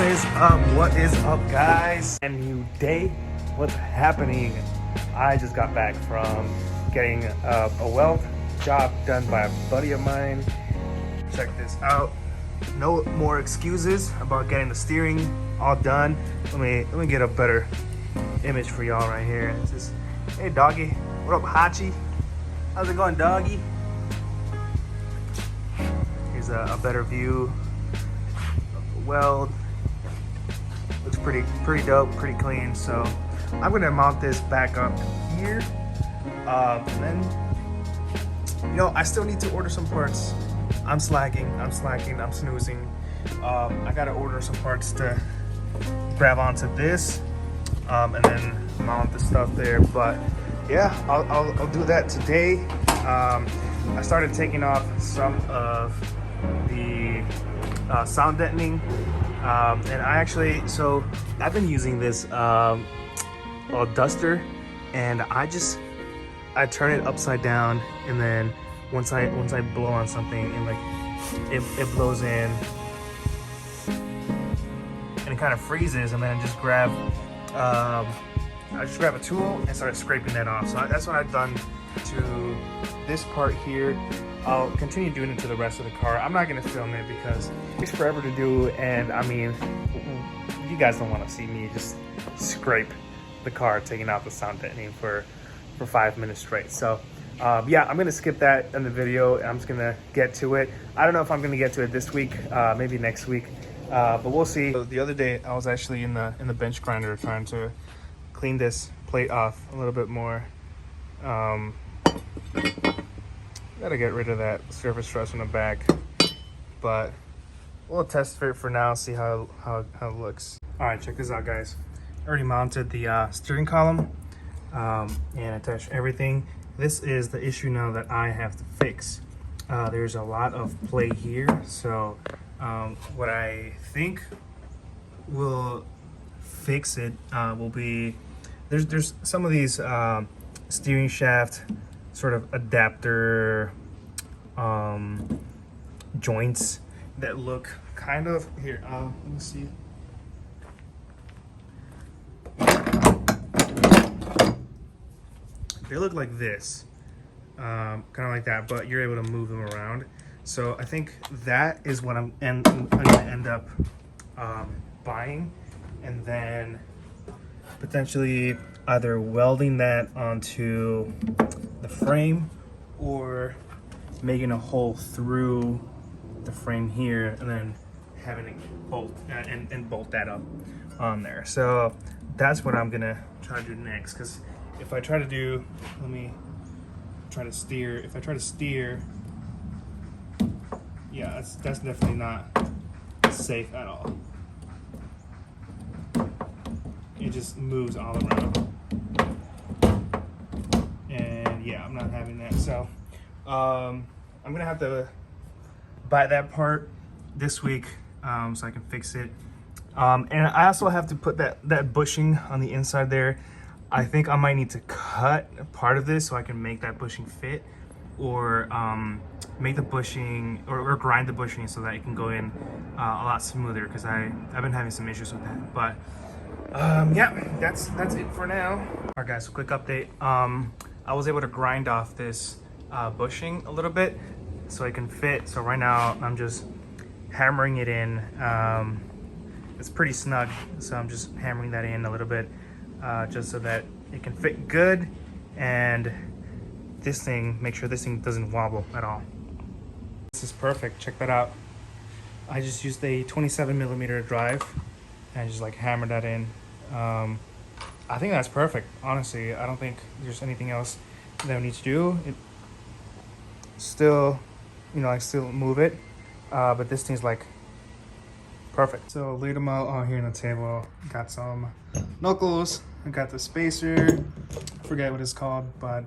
What is up, guys? A new day. What's happening? I just got back from getting a weld job done by a buddy of mine. Check this out. No more excuses about getting the steering all done. Let me get a better image for y'all right here. It's just, hey doggy, what up Hachi? How's it going, doggy? Here's a better view of the weld. Looks pretty dope, pretty clean. So I'm gonna mount this back up here. And then, you know, I still need to order some parts. I'm slacking, I'm snoozing. I gotta order some parts to grab onto this, and then mount the stuff there. But yeah, I'll do that today. I started taking off some of the sound deadening, and I've been using this duster, and I turn it upside down, and then once I blow on something, and like it blows in and it kind of freezes, and then I just grab a tool and start scraping that off. So that's what I've done to this part here. I'll continue doing it to the rest of the car. I'm not gonna film it because it takes forever to do, and I mean, you guys don't want to see me just scrape the car taking out the sound deadening for 5 minutes straight. So yeah, I'm gonna skip that in the video, and I'm just gonna get to it. I don't know if I'm gonna get to it this week, maybe next week, but we'll see. So the other day I was actually in the bench grinder trying to clean this plate off a little bit more. Gotta get rid of that surface stress on the back, but we'll test it for now, see how it looks. All right, check this out, guys. I already mounted the steering column, and attached everything. This is the issue now that I have to fix. There's a lot of play here, so what I think will fix it will be there's some of these steering shaft sort of adapter joints that look kind of here. Let me see. They look like this, kind of like that, but you're able to move them around. So I think that is what I'm gonna end up buying, and then potentially either welding that onto the frame or making a hole through the frame here, and then having it bolt and bolt that up on there. So that's what I'm gonna try to do next, because if I try to do, let me try to steer. If I try to steer, yeah, that's definitely not safe at all. It just moves all around, and yeah, I'm not having that. So I'm gonna have to buy that part this week, so I can fix it. And I also have to put that bushing on the inside there. I think I might need to cut part of this so I can make that bushing fit, or make the bushing or grind the bushing so that it can go in a lot smoother, because I've been having some issues with that. But yeah, that's it for now. All right, guys, so quick update. I was able to grind off this bushing a little bit so it can fit. So right now I'm just hammering it in. It's pretty snug, so I'm just hammering that in a little bit, just so that it can fit good, and make sure this thing doesn't wobble at all. This is perfect. Check that out. I just used a 27mm drive and just like hammered that in. I think that's perfect, honestly. I don't think there's anything else that we need to do. It still, you know, I still move it, but this thing's like perfect. So laid them out on here on the table. Got some knuckles. I got the spacer. I forget what it's called, but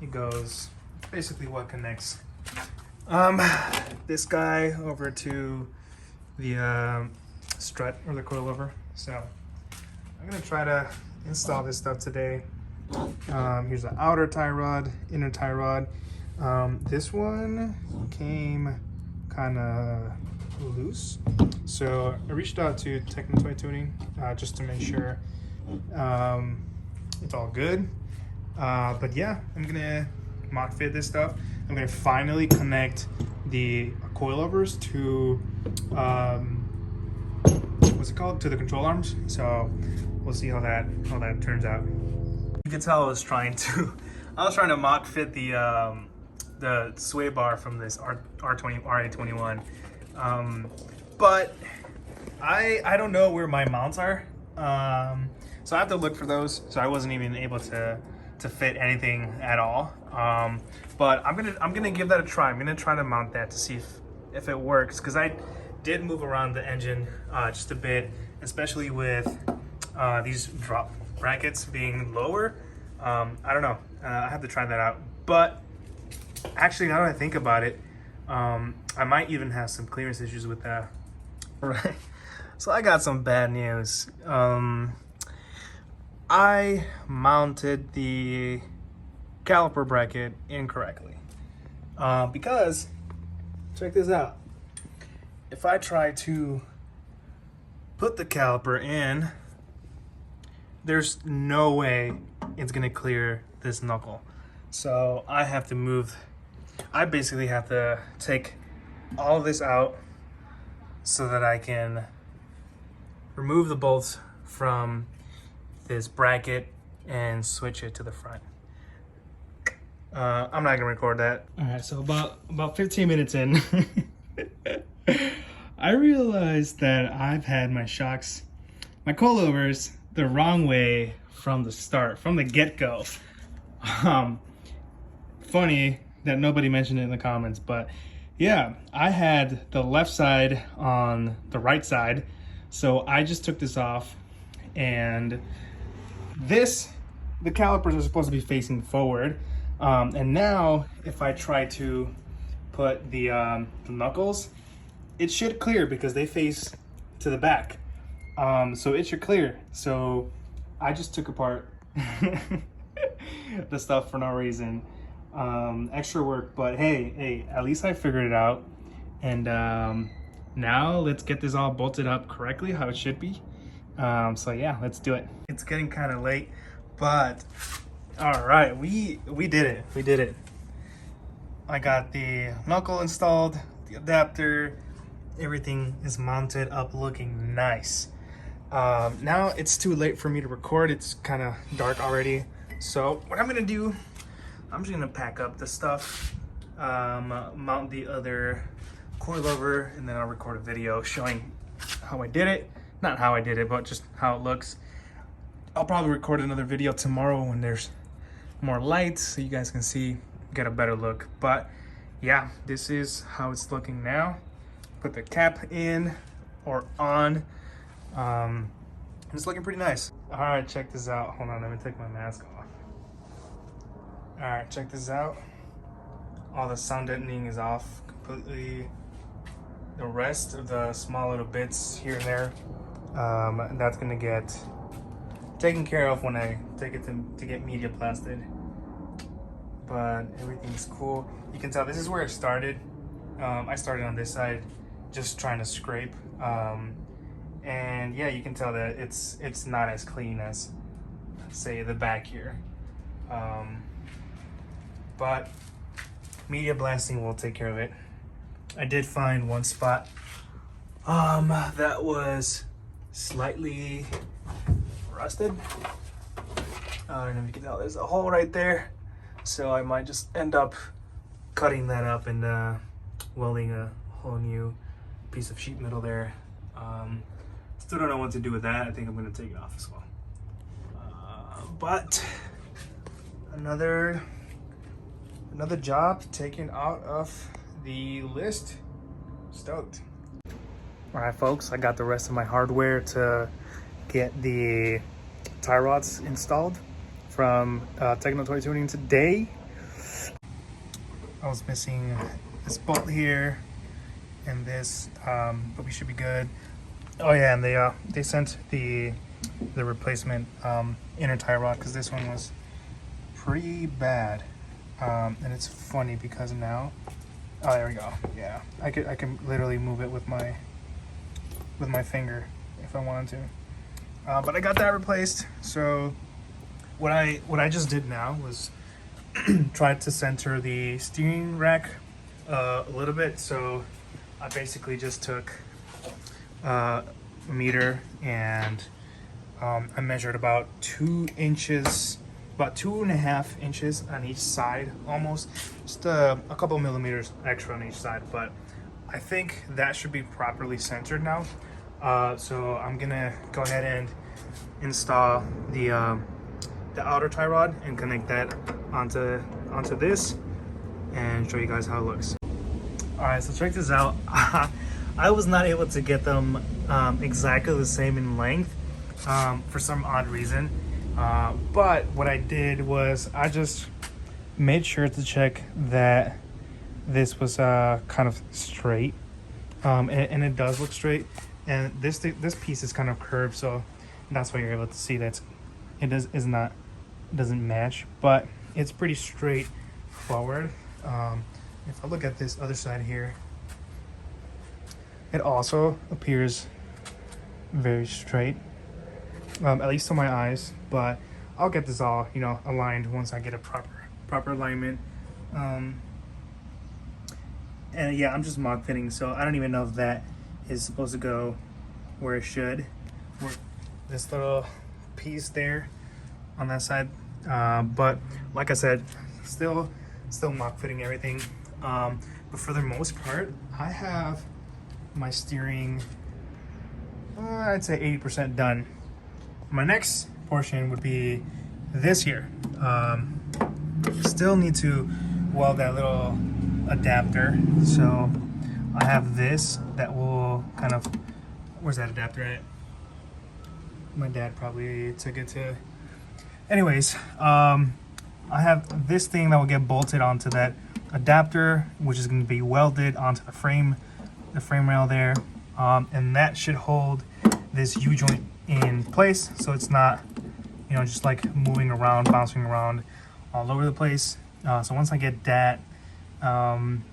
it goes basically what connects this guy over to the strut or the coilover. So I'm gonna try to install this stuff today. Here's the outer tie rod, inner tie rod. This one came kind of loose, So I reached out to Toy Tuning just to make sure it's all good. But yeah, I'm gonna mock fit this stuff. I'm gonna finally connect the coilovers to what's it called, to the control arms. So we'll see how that turns out. You can tell I was trying to mock fit the sway bar from this RA21, but I don't know where my mounts are, so I have to look for those. So I wasn't even able to fit anything at all. But I'm gonna give that a try. I'm gonna try to mount that to see if it works, because I did move around the engine just a bit, especially with these drop brackets being lower. I don't know. I have to try that out. But actually, now that I think about it, I might even have some clearance issues with that. Right. So I got some bad news. I mounted the caliper bracket incorrectly. Because, check this out. If I try to put the caliper in, there's no way it's gonna clear this knuckle. So I have to move, I basically have to take all of this out so that I can remove the bolts from this bracket and switch it to the front. I'm not gonna record that. All right, so about 15 minutes in, I realized that I've had my shocks, my coilovers, the wrong way from the start, from the get-go. Funny that nobody mentioned it in the comments, but yeah, I had the left side on the right side, so I just took this off, and the calipers are supposed to be facing forward, and now if I try to put the knuckles, it should clear because they face to the back, so it should clear. So I just took apart the stuff for no reason. Extra work, but hey, at least I figured it out. And now let's get this all bolted up correctly, how it should be. So yeah, let's do it. It's getting kind of late, but all right, we did it. I got the knuckle installed, the adapter, everything is mounted up, looking nice. Now it's too late for me to record. It's kind of dark already. So what I'm gonna do, I'm just gonna pack up the stuff, mount the other coilover, and then I'll record a video showing how I did it. Not how I did it, but just how it looks. I'll probably record another video tomorrow when there's more lights so you guys can see, get a better look. But yeah, this is how it's looking now. Put the cap in or on. It's looking pretty nice. All right, check this out. Hold on, let me take my mask off. All right, check this out. All the sound deadening is off completely. The rest of the small little bits here and there, that's gonna get taken care of when I take it to get media blasted. But everything's cool. You can tell this is where it started. I started on this side, just trying to scrape. And yeah, you can tell that it's not as clean as, say, the back here. But media blasting will take care of it. I did find one spot that was slightly rusted. I don't know if you can tell, there's a hole right there. So I might just end up cutting that up and welding a whole new piece of sheet metal there. Still don't know what to do with that. I think I'm gonna take it off as well. But another job taken out of the list. Stoked. All right, folks, I got the rest of my hardware to get the tie rods installed from Toy Tuning today. I was missing this bolt here and this, but we should be good. Oh yeah, and they sent the replacement inner tie rod because this one was pretty bad. And it's funny because now, oh, there we go. Yeah, I can literally move it with my with my finger if I wanted to. But I got that replaced. So what I just did now was try to center the steering rack a little bit. So I basically just took a meter and I measured about 2 inches, about 2.5 inches on each side, almost, just a couple millimeters extra on each side. But I think that should be properly centered now. So I'm gonna go ahead and install the outer tie rod and connect that onto this and show you guys how it looks. All right, so check this out. I was not able to get them exactly the same in length for some odd reason. But what I did was I just made sure to check that this was kind of straight, and it does look straight. And this piece is kind of curved, so that's why you're able to see that it doesn't match, but it's pretty straight forward. If I look at this other side here, it also appears very straight, at least to my eyes. But I'll get this all, you know, aligned once I get a proper alignment. And yeah, I'm just mock fitting, so I don't even know if that is supposed to go where it should. This little piece there on that side, but like I said, still mock fitting everything. But for the most part, I have my steering, I'd say 80% done. My next portion would be this here. Still need to weld that little adapter. So I have this that will kind of, where's that adapter at? My dad probably took it to. Anyways, I have this thing that will get bolted onto that adapter, which is going to be welded onto the frame rail there, and that should hold this U-joint in place, so it's not, you know, just like moving around, bouncing around all over the place. So once I get that,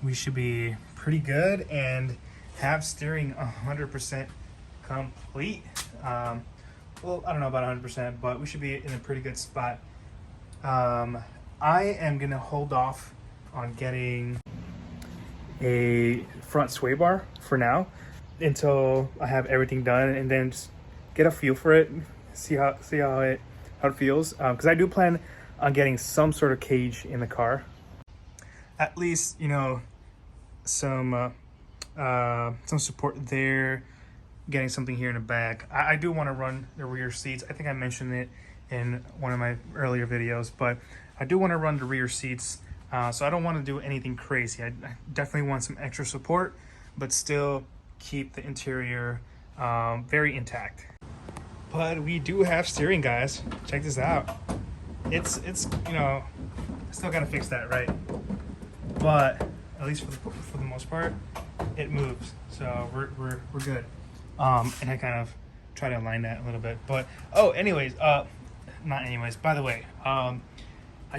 we should be pretty good and have steering 100% complete. Well, I don't know about 100%, but we should be in a pretty good spot. I am gonna hold off on getting a front sway bar for now until I have everything done, and then just get a feel for it, see how it feels. Because I do plan on getting some sort of cage in the car, at least, you know, some support there, getting something here in the back. I do want to run the rear seats. I think I mentioned it in one of my earlier videos, but I do want to run the rear seats. So I don't want to do anything crazy. I definitely want some extra support, but still keep the interior very intact. But we do have steering, guys. Check this out. It's you know, I still gotta fix that, right? But at least for the most part, it moves. So we're good. And I kind of try to align that a little bit. But not anyways. By the way, I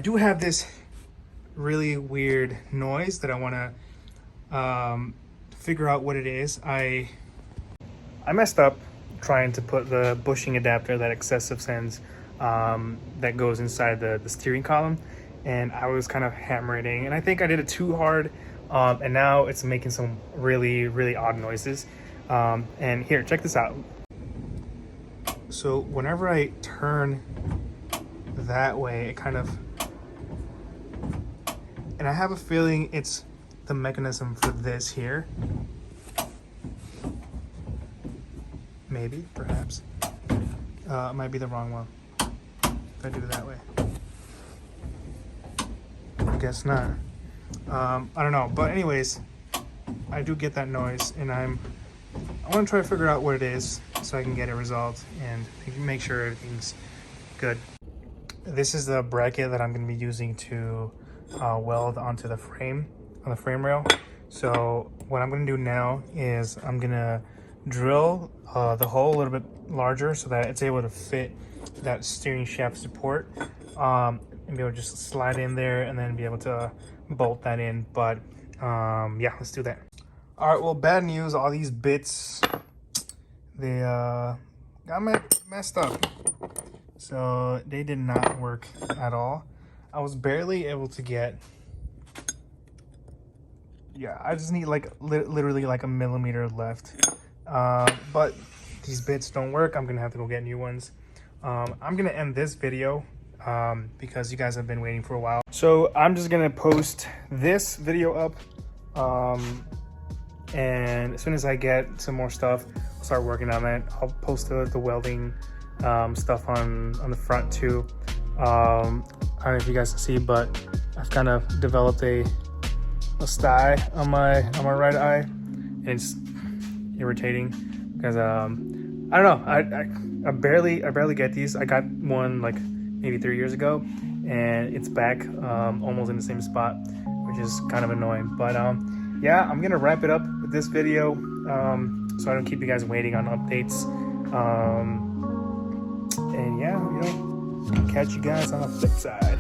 do have this really weird noise that I want to figure out what it is. I messed up trying to put the bushing adapter, that excessive sends that goes inside the steering column, and I was kind of hammering, and I think I did it too hard, and now it's making some really odd noises. And here, check this out. So whenever I turn that way, it kind of, and I have a feeling it's the mechanism for this here. Maybe, perhaps. It might be the wrong one if I do it that way. I guess not. I don't know. But anyways, I do get that noise, and I want to try to figure out what it is so I can get it resolved and make sure everything's good. This is the bracket that I'm going to be using to weld onto the frame, on the frame rail. So what I'm going to do now is I'm going to drill the hole a little bit larger so that it's able to fit that steering shaft support, and be able to just slide in there and then be able to bolt that in. But yeah, let's do that. All right, well, bad news, all these bits they got messed up. So they did not work at all. I was barely able to get, yeah, I just need like literally like a millimeter left. But these bits don't work. I'm gonna have to go get new ones. I'm gonna end this video because you guys have been waiting for a while. So I'm just gonna post this video up. And as soon as I get some more stuff, I'll start working on it. I'll post the welding stuff on the front too. I don't know if you guys can see, but I've kind of developed a sty on my right eye, and it's irritating because I don't know. I barely get these. I got one like maybe 3 years ago, and it's back almost in the same spot, which is kind of annoying. But yeah, I'm gonna wrap it up with this video so I don't keep you guys waiting on updates. And yeah, catch you guys on the flip side.